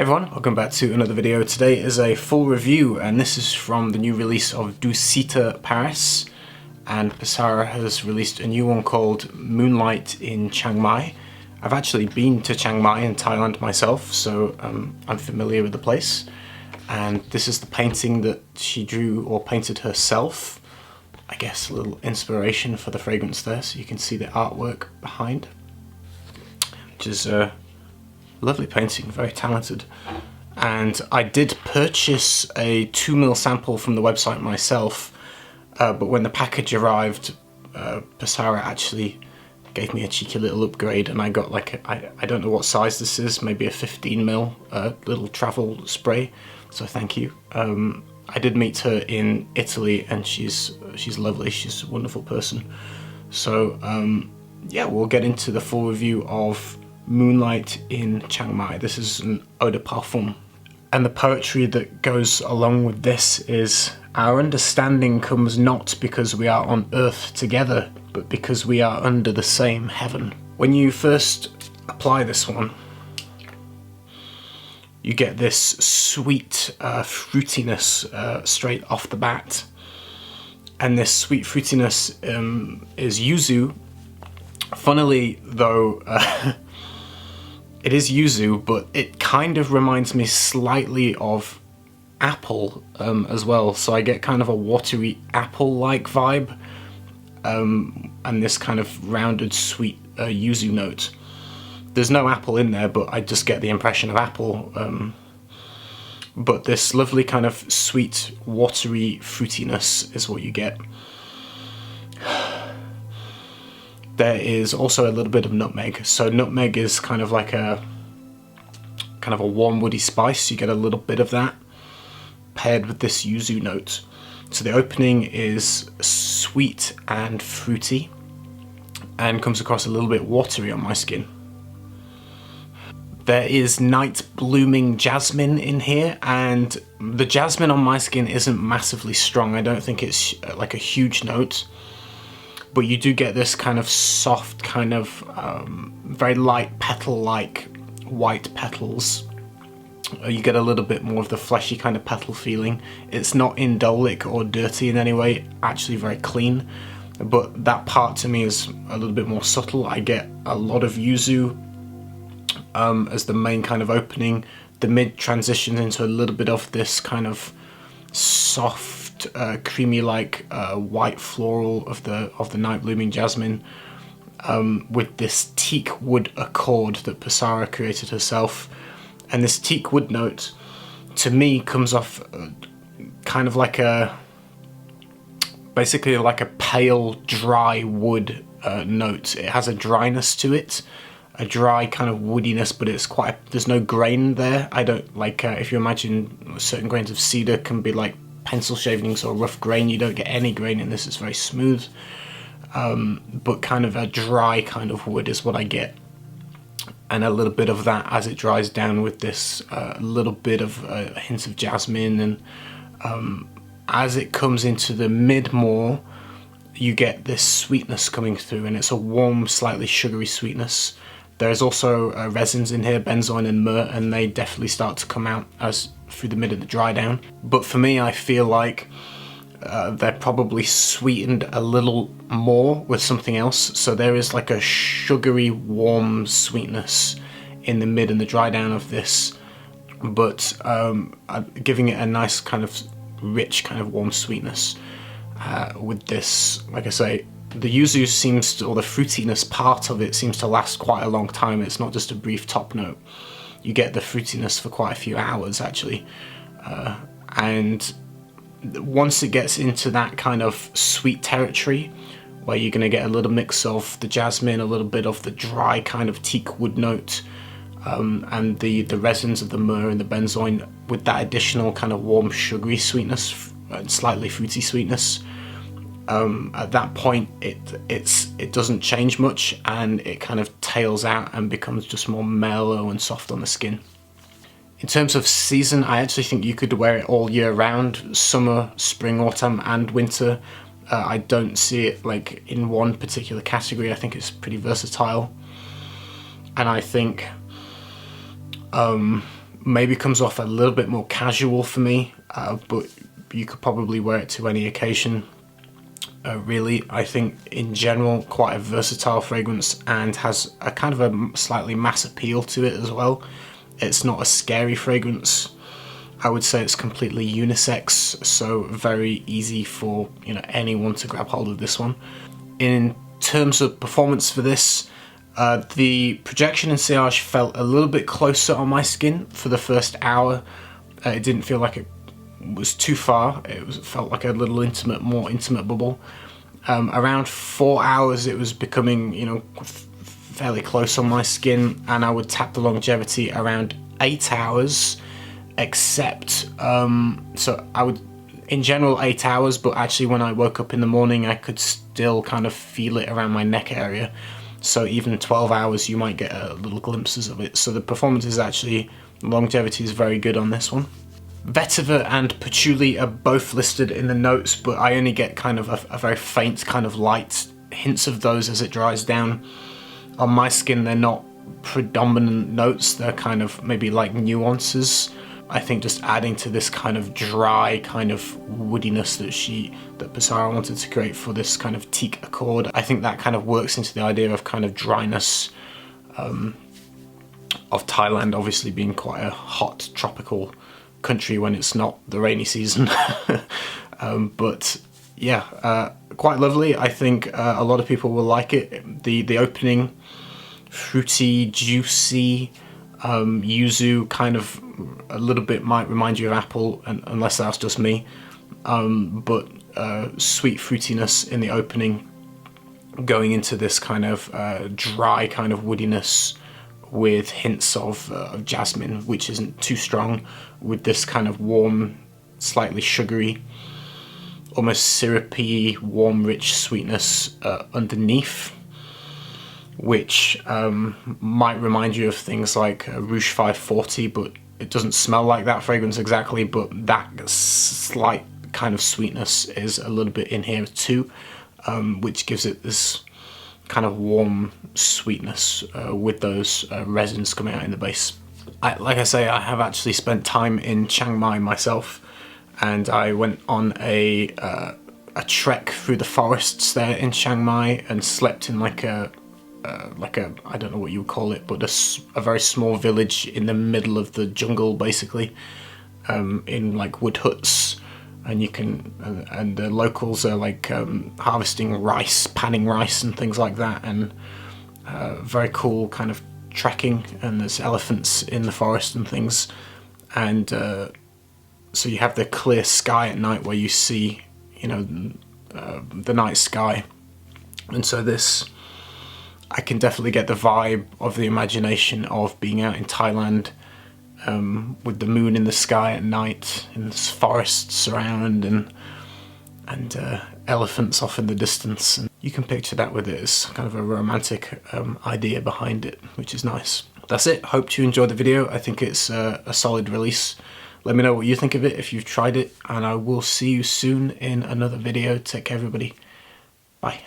Everyone, welcome back to another video. Today is a full review and this is from the new release of Dusita Paris, and Passara has released a new one called Moonlight in Chiangmai. I've actually been to Chiang Mai in Thailand myself, so I'm familiar with the place, and this is the painting that she drew or painted herself. I guess a little inspiration for the fragrance there, so you can see the artwork behind, which is lovely painting, very talented. And I did purchase a 2ml sample from the website myself, but when the package arrived, Passara actually gave me a cheeky little upgrade and I got like I don't know what size this is, maybe a 15ml little travel spray, so thank you. I did meet her in Italy and she's lovely, she's a wonderful person. So yeah, we'll get into the full review of Moonlight in Chiang Mai. This is an eau de parfum. And the poetry that goes along with this is: our understanding comes not because we are on earth together, but because we are under the same heaven. When you first apply this one, you get this sweet fruitiness straight off the bat. And this sweet fruitiness is yuzu. Funnily though, it is yuzu, but it kind of reminds me slightly of apple as well. So I get kind of a watery apple-like vibe, and this kind of rounded sweet yuzu note. There's no apple in there, but I just get the impression of apple. But this lovely kind of sweet, watery fruitiness is what you get. There is also a little bit of nutmeg. So nutmeg is kind of like a warm woody spice. You get a little bit of that paired with this yuzu note. So the opening is sweet and fruity and comes across a little bit watery on my skin. There is night blooming jasmine in here, and the jasmine on my skin isn't massively strong. I don't think it's like a huge note. But you do get this kind of soft, kind of very light petal-like white petals. You get a little bit more of the fleshy kind of petal feeling. It's not indolic or dirty in any way, actually very clean. But that part to me is a little bit more subtle. I get a lot of yuzu as the main kind of opening. The mid transitions into a little bit of this kind of soft, creamy-like white floral of the night blooming jasmine, with this teak wood accord that Passara created herself. And this teak wood note, to me, comes off kind of like basically like a pale, dry wood note. It has a dryness to it, a dry kind of woodiness, but it's there's no grain there. I don't like, if you imagine certain grains of cedar can be like pencil shavings or rough grain, you don't get any grain in this. It's very smooth, but kind of a dry kind of wood is what I get, and a little bit of that as it dries down with this little bit of a hint of jasmine. And as it comes into the mid more, you get this sweetness coming through, and it's a warm, slightly sugary sweetness. There's also resins in here, benzoin and myrrh, and they definitely start to come out as through the mid of the dry down. But for me, I feel like they're probably sweetened a little more with something else. So there is like a sugary, warm sweetness in the mid and the dry down of this, but giving it a nice kind of rich, kind of warm sweetness with this. Like I say, the yuzu seems to, or the fruitiness part of it seems to last quite a long time. It's not just a brief top note. You get the fruitiness for quite a few hours actually, and once it gets into that kind of sweet territory where you're going to get a little mix of the jasmine, a little bit of the dry kind of teak wood note, and the resins of the myrrh and the benzoin with that additional kind of warm sugary sweetness and slightly fruity sweetness, at that point it doesn't change much and it kind of tails out and becomes just more mellow and soft on the skin. In terms of season, I actually think you could wear it all year round, summer, spring, autumn and winter. I don't see it like in one particular category. I think it's pretty versatile, and I think Maybe comes off a little bit more casual for me, but you could probably wear it to any occasion. Really, I think in general quite a versatile fragrance and has a kind of a slightly mass appeal to it as well. It's not a scary fragrance. I would say it's completely unisex, so very easy for, you know, anyone to grab hold of this one. In terms of performance for this, the projection and sillage felt a little bit closer on my skin for the first hour. It didn't feel like it was too far. Felt like a little more intimate bubble. Around 4 hours it was becoming, you know, fairly close on my skin, and I would tap the longevity around 8 hours, except so I would in general 8 hours, but actually when I woke up in the morning I could still kind of feel it around my neck area. So even 12 hours you might get little glimpses of it. So the performance is actually, longevity is very good on this one. Vetiver and patchouli are both listed in the notes, but I only get kind of a very faint kind of light hints of those as it dries down. On my skin they're not predominant notes, they're kind of maybe like nuances. I think just adding to this kind of dry kind of woodiness that Passara wanted to create for this kind of teak accord, I think that kind of works into the idea of kind of dryness of Thailand obviously being quite a hot tropical country when it's not the rainy season. But yeah, quite lovely. I think a lot of people will like it. The opening, fruity, juicy, yuzu, kind of a little bit might remind you of apple, unless that's just me, but sweet fruitiness in the opening, going into this kind of dry kind of woodiness with hints of jasmine, which isn't too strong, with this kind of warm, slightly sugary, almost syrupy, warm, rich sweetness underneath, which might remind you of things like Rouge 540, but it doesn't smell like that fragrance exactly, but that slight kind of sweetness is a little bit in here too, which gives it this kind of warm sweetness with those resins coming out in the base. Like I say, I have actually spent time in Chiang Mai myself, and I went on a trek through the forests there in Chiang Mai and slept in like a I don't know what you would call it, but a very small village in the middle of the jungle, basically, in like wood huts, and you can and the locals are like harvesting rice, panning rice and things like that, and very cool kind of trekking, and there's elephants in the forest and things, and so you have the clear sky at night where you see, you know, the night sky, and so this, I can definitely get the vibe of the imagination of being out in Thailand with the moon in the sky at night, and there's forests around, and elephants off in the distance. And you can picture that with it as kind of a romantic idea behind it, which is nice. That's it. Hope you enjoyed the video. I think it's a solid release. Let me know what you think of it if you've tried it, and I will see you soon in another video. Take care, everybody. Bye.